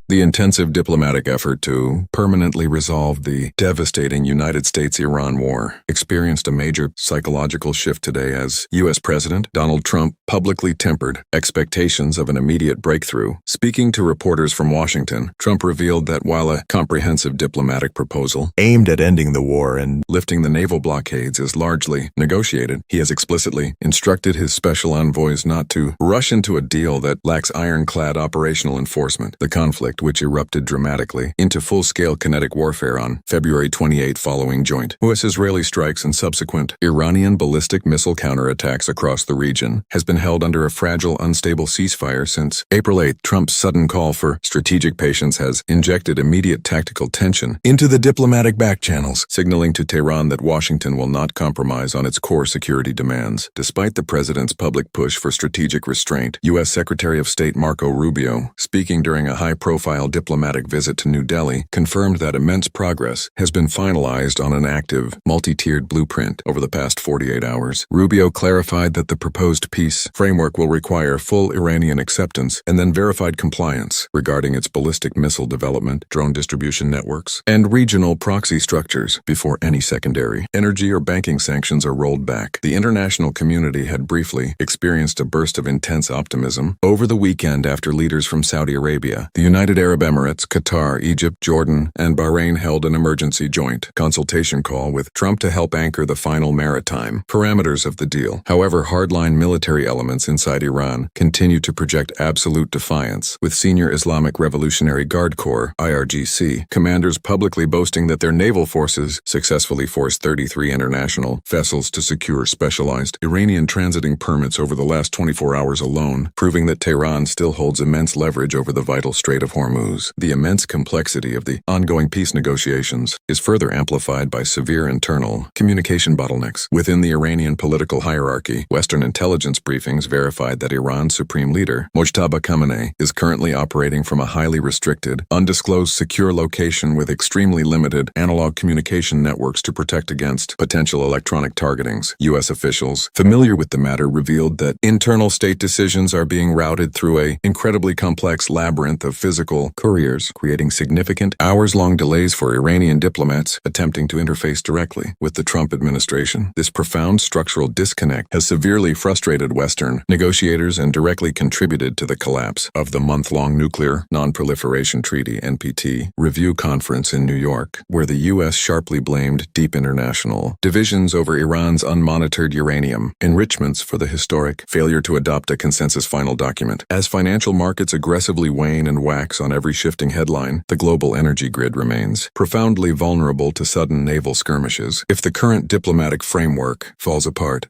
The intensive diplomatic effort to permanently resolve the devastating United States-Iran war experienced a major psychological shift today as U.S. President Donald Trump publicly tempered expectations of an immediate breakthrough. Speaking to reporters from Washington, Trump revealed that while a comprehensive diplomatic proposal aimed at ending the war and lifting the naval blockades is largely negotiated, he has explicitly instructed his special envoys not to rush into a deal that lacks ironclad operational enforcement. The conflict, which erupted dramatically into full-scale kinetic warfare on February 28 following joint U.S.-Israeli strikes and subsequent Iranian ballistic missile counterattacks across the region, has been held under a fragile, unstable ceasefire since April 8. Trump's sudden call for strategic patience has injected immediate tactical tension into the diplomatic backchannels, signaling to Tehran that Washington will not compromise on its core security demands. Despite the president's public push for strategic restraint, U.S. Secretary of State Marco Rubio, speaking during a high-profile diplomatic visit to New Delhi, confirmed that immense progress has been finalized on an active, multi-tiered blueprint over the past 48 hours. Rubio clarified that the proposed peace framework will require full Iranian acceptance and then verified compliance regarding its ballistic missile development, drone distribution networks, and regional proxy structures before any secondary energy or banking sanctions are rolled back. The international community had briefly experienced a burst of intense optimism over the weekend after leaders from Saudi Arabia, the United Arab Emirates, Qatar, Egypt, Jordan, and Bahrain held an emergency joint consultation call with Trump to help anchor the final maritime parameters of the deal. However, hardline military elements inside Iran continue to project absolute defiance, with senior Islamic Revolutionary Guard Corps (IRGC) commanders publicly boasting that their naval forces successfully forced 33 international vessels to secure specialized Iranian transiting permits over the last 24 hours alone, proving that Tehran still holds immense leverage over the vital Strait of Hormuz. The immense complexity of the ongoing peace negotiations is further amplified by severe internal communication bottlenecks within the Iranian political hierarchy. Western intelligence briefings verified that Iran's supreme leader, Mojtaba Khamenei, is currently operating from a highly restricted, undisclosed secure location with extremely limited analog communication networks to protect against potential electronic targetings. U.S. officials familiar with the matter revealed that internal state decisions are being routed through an incredibly complex labyrinth of physical couriers, creating significant hours-long delays for Iranian diplomats attempting to interface directly with the Trump administration. This profound structural disconnect has severely frustrated Western negotiators and directly contributed to the collapse of the month-long Nuclear Non-Proliferation Treaty (NPT) review conference in New York, where the U.S. sharply blamed deep international divisions over Iran's unmonitored uranium enrichments for the historic failure to adopt a consensus final document. As financial markets aggressively wane and wax on every shifting headline, the global energy grid remains profoundly vulnerable to sudden naval skirmishes. If the current diplomatic framework falls apart,